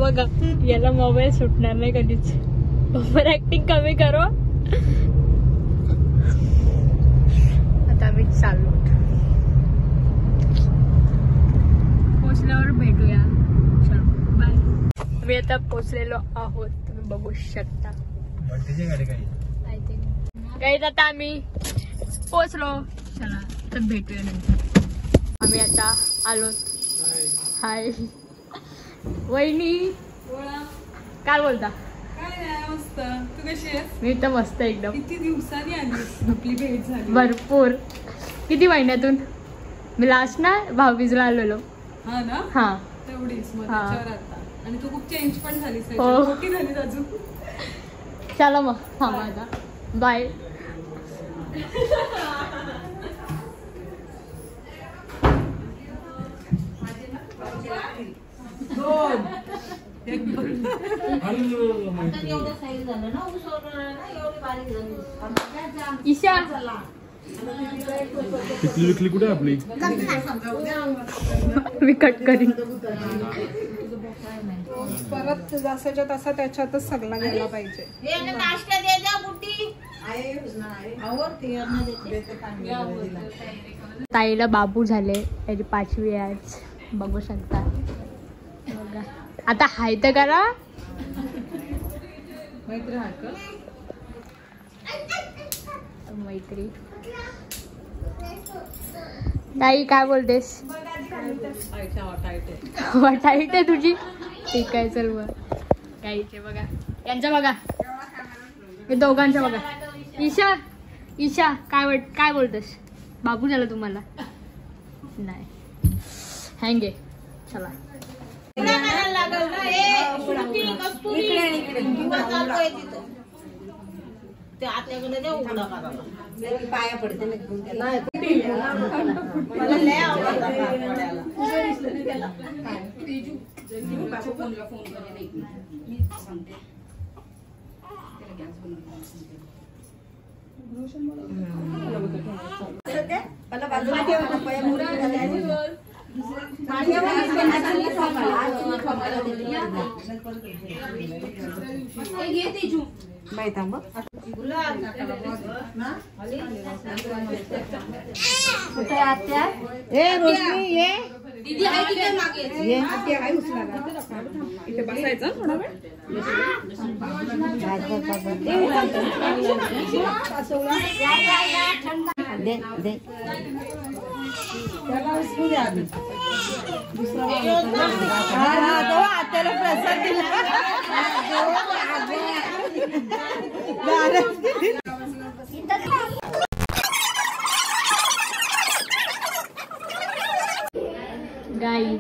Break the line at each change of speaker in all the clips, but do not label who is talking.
बघा, याला मोबाईल सुटणार नाही कधीच. ओव्हर ऍक्टिंग कमी करो. आता आम्ही चाललो, पोचल्यावर भेटूया. चलो बाय. आम्ही आता पोचलेलो आहोत, तुम्ही बघू शकता. काही आता आम्ही पोचलो. चला तर भेटूया नंतर. आम्ही आता आलो. हाय वहिनी, काय बोलता?
मस्त. तू कशी आहेस?
मी तर मस्त एकदम.
किती दिवसांनी आलीस, आपली भेट झाली.
भरपूर. किती महिन्यातून? मी लास्ट ना भाऊबीजला आलेलो.
हा ना.
हा
तेवढीच मग
हा.
त्याच्यावर आता. आणि तू खूप चेंज पण झालीस.
हो.
मोठी झालीस अजून.
चला मग थांबा आता. बाय. ईशा
विकली कुठे आपली?
मी कट करीन.
परत जसाच्या तसा त्याच्यातच सगळा गेला पाहिजे.
ताईला बाबू झाले, त्याची 5वी आहे आज. बघू शकता. बघा आता हाय तर करा. मैत्री ताई काय बोलतेस? वाटाईट आहे तुझी. ठीक आहे चल मग. गाईचे बघा, यांचं बघा, हे दोघांचं बघा. ईशा ईशा काय बोलतेस? बाबू झाला तुम्हाला? नाही हँग आहे. चला
पाया पडते रोशनी ये दीदी आहे की मागे ये आत्या आहे उचला इथे बसायचं थोडा वेळ. दे दे त्याला उचलू द्या आधी. दुसरा हा तो आत्याला प्रसाद दिला.
Guys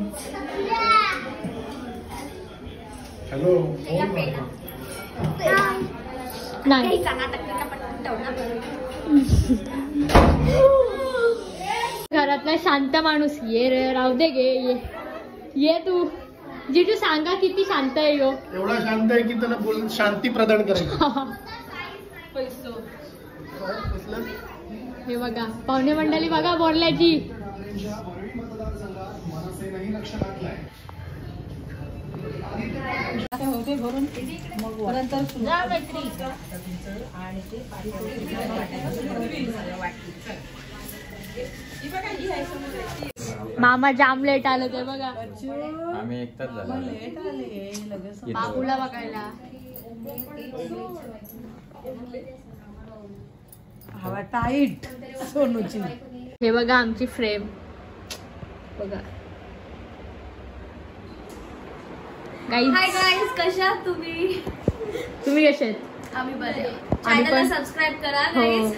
hello.
नाही घरातला शांत माणूस. ये रे राहू दे गे. ये तू जिजू सांगा किती शांत आहे यो.
एवढा शांत आहे की त्याला बोल शांती प्रदान करायची.
हे बघा पाहुणे मंडळी बघा बोरल्याची. मामा जाम लेट आले ते बघा.
आम्ही एकटाच झाला.
बाबूला बघायला.
हवा टाईट सोनूची.
हे बघा आमची फ्रेम बघा.
हाय गाईज, कशा आहात तुम्ही?
तुम्ही कसे आहेत?
आम्ही बरे. चॅनलला सबस्क्राइब करा गाईज.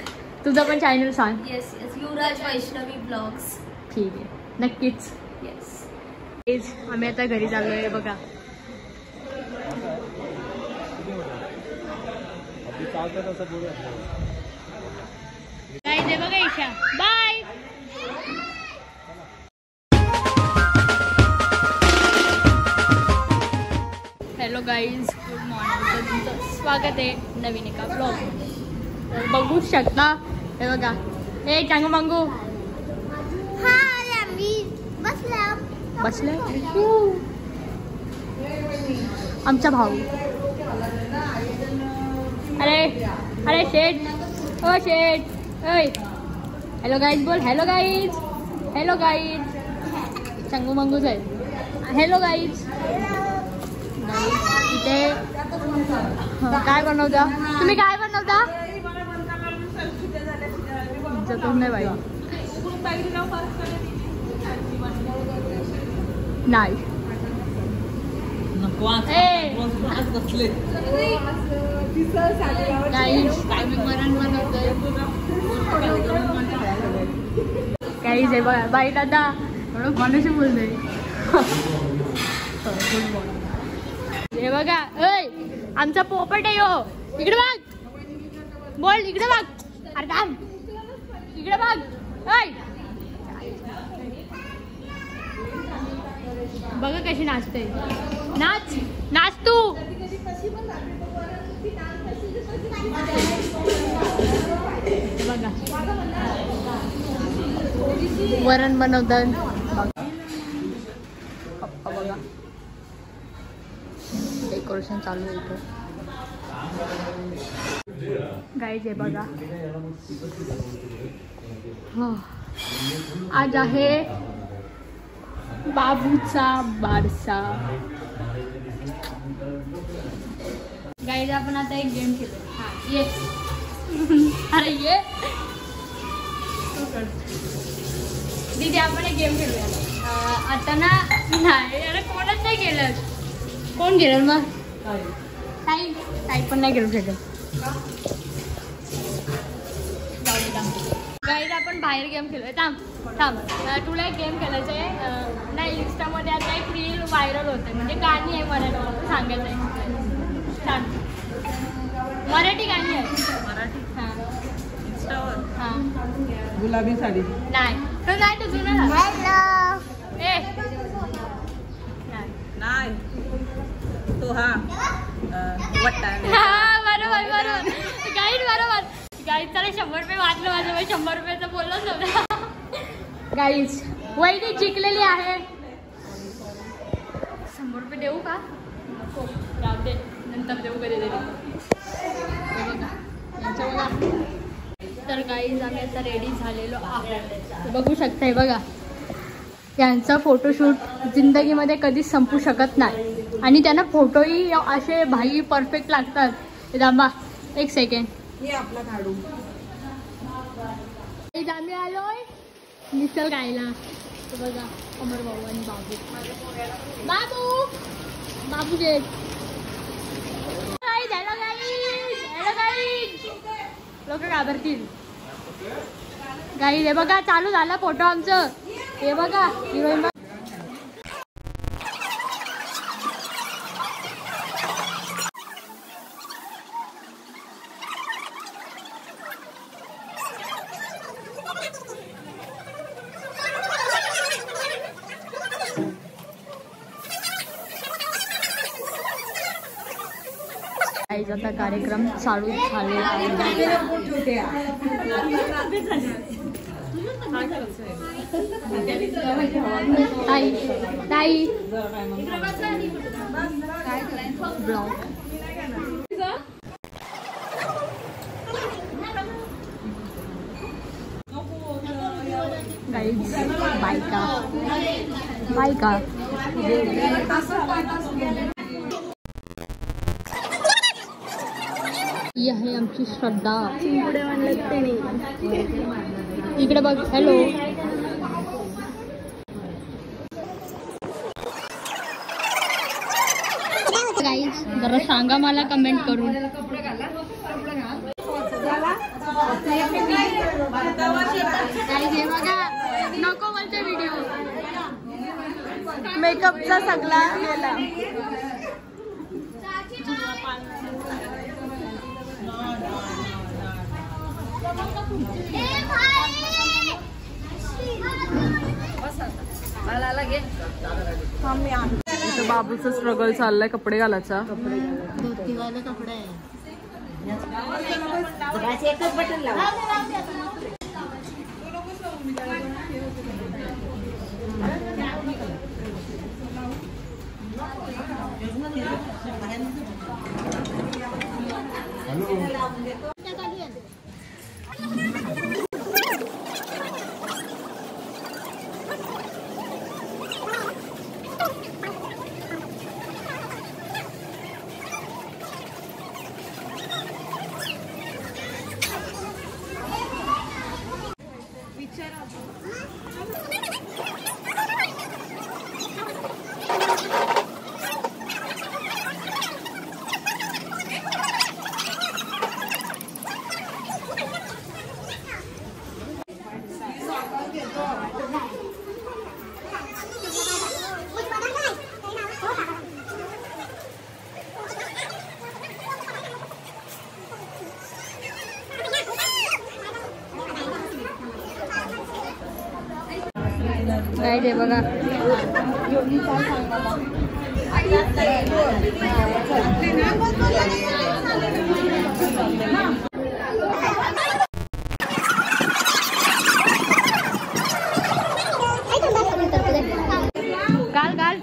तुझं पण चॅनल सांग.
येस युवराज वैष्णवी ब्लॉग्स.
ठीक आहे नक्कीच.
येस
आम्ही आता घरी चाललोय बघा. काय दे बघा Isha. Bye. Hello guys, good morning. तर तुमचं स्वागत आहे नवीन एका ब्लॉग. तर बघू शकता हे बघा. हे चांगू मांगू बसले. आमचा भाऊ. अरे अरे शेठ, ओ शेठ, ओय हॅलो गाईज बोल. Hello guys, hello guys. Changu मंगूच आहे. Hello guys. इथे काय बनवता तुम्ही? काय बनवता? इज्जतच नाही बाई. नाही काहीच आहे बघा बाई दादा एवढं कोणाशी बोलतोय. हे बघा ऐ आमचा पोपट आहे हो. इकडे बघ बोल. इकडे बघ. अरे थांब. इकडे बघ. ऐ बघा कशी नाचते. नाच नाच तू. बघा वरण बनवतात. पप्पा बघा डेकोरेशन चालू आहे इथे. गाईज आहे बघा. आज आहे बाबूचा बारसा. गाईज आपण आता एक गेम खेळू. हा ये. अरे ये दीदी आपण एक गेम खेळूया आता ना. नाही अरे कोणच नाही केलं. कोण गेलं मग? ताई. ताई पण नाही खेळू शकत. गाईज आपण बाहेर गेम खेळूया. थांब थांब. तुला एक गेम खेळायचं आहे. नाही इंस्टामध्ये आता एक रील व्हायरल होते म्हणजे गाणी आहे मराठी सांगायचं आहे. सांग. मराठी गाणी आहे. मराठी. हां इंस्टावर. हां
गुलाबी साडी.
नाही तो नाही तो जुना. ए
नाही तो हा वट्टा.
हा बरोबर बरोबर. गाईड बरोबर. गाईड त्याला 100 रुपये वाचलं माझं. 100 रुपयाचं बोललंच नव्हतं. गाईज वहिनी जिंकलेली आहे. 100 रुपये देऊ का? नको राहू दे नंतर देऊ कधीतरी. बघा यांचं बघा. तर गाईज आम्ही आता रेडी झालेलो आहोत. बघू शकताय बघा. यांचा फोटोशूट जिंदगीमध्ये कधीच संपू शकत नाही आणि त्यांना फोटोही असे भाई परफेक्ट लागतात. थांबा एक सेकंड.
हे आपला काढू.
आम्ही आलोय मिसळ खायला. बघा अमर भाऊ आणि बाबू. बाबू बाबू जे लोक घाबरतील. गाईज हे बघा चालू झाला फोटो आमचं. हे बघा हिरोईन. आता कार्यक्रम चालू झालेला आहे. ताई ताई ब्लॉग गाईज बायका बायका. ही आहे आमची श्रद्धा. पुढे म्हणलं ते नाही. इकडे बघ. हॅलो गाईज जरा सांगा मला कमेंट करून. गाईज हे बघा नको बोलते व्हिडिओ.
मेकअपचा सगळा गेला. बाबूचं स्ट्रगल चाललाय कपडे घालायचा.
धोतीवाले कपडे आहे. काय ते बघा घाल घाल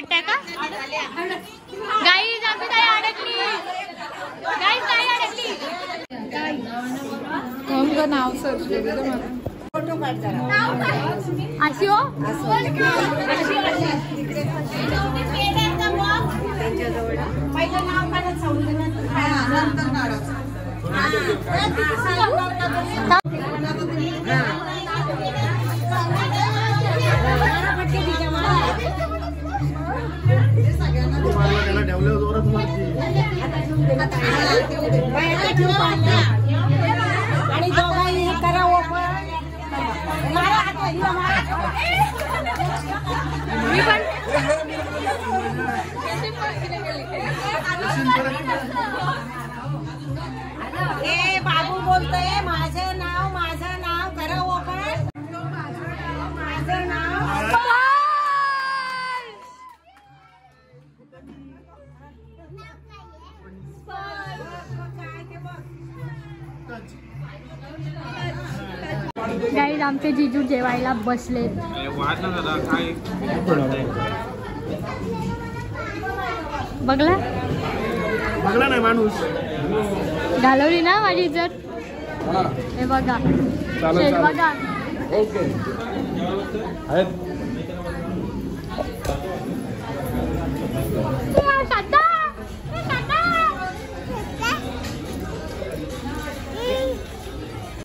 टाका गाईज आम्ही काय अडकली गाईज काय अडकली
तुमचं नाव सर्च करू मला
फोटो काढ जरा
अशी हो
पहिलं नाव काढत आणि दोघांनी हे करा ओपन मारा
मी पण
ए बाबू बोलतोय माझं नाव करा ओपन माझं नाव
गाईज आमचे जिजू जेवायला बसलेत बघला
नाही माणूस
घालवली ना माझी इज्जत हे बघा शेत बघा
ओके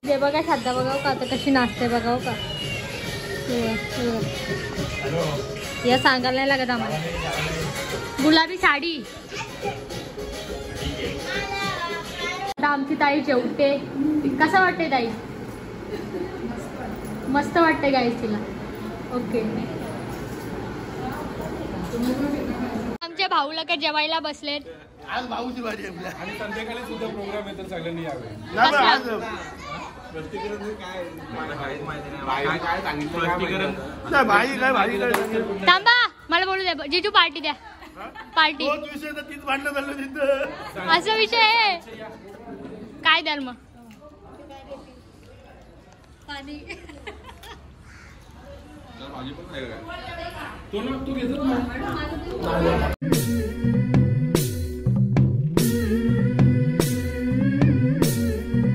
जे बघा श्रद्धा बघाव का आता कशी नाचते बघाव का या सांगायला नाही लागत आम्हाला गुलाबी साडी आता आमची ताई जेवते कसं वाटते ताई मस्त वाटते गाईस तिला. ओके आमच्या भाऊला काय जेवायला बसलेत.
आज भाऊची भाजी आहे आपल्या.
आणि संध्याकाळी सुद्धा प्रोग्राम आहे तर सगळ्यांनी यावे.
ना बरं, आज नाही, भाजी काय सांगितलं.
थांबा मला बोलू द्या. जिजू पार्टी द्या. पार्टी
तोच विषय तर तीच भांडणं झालं तिथं.
असा विषय आहे. काय द्याल मग?
पाणी
भाजी पण नाही काय तू घेतो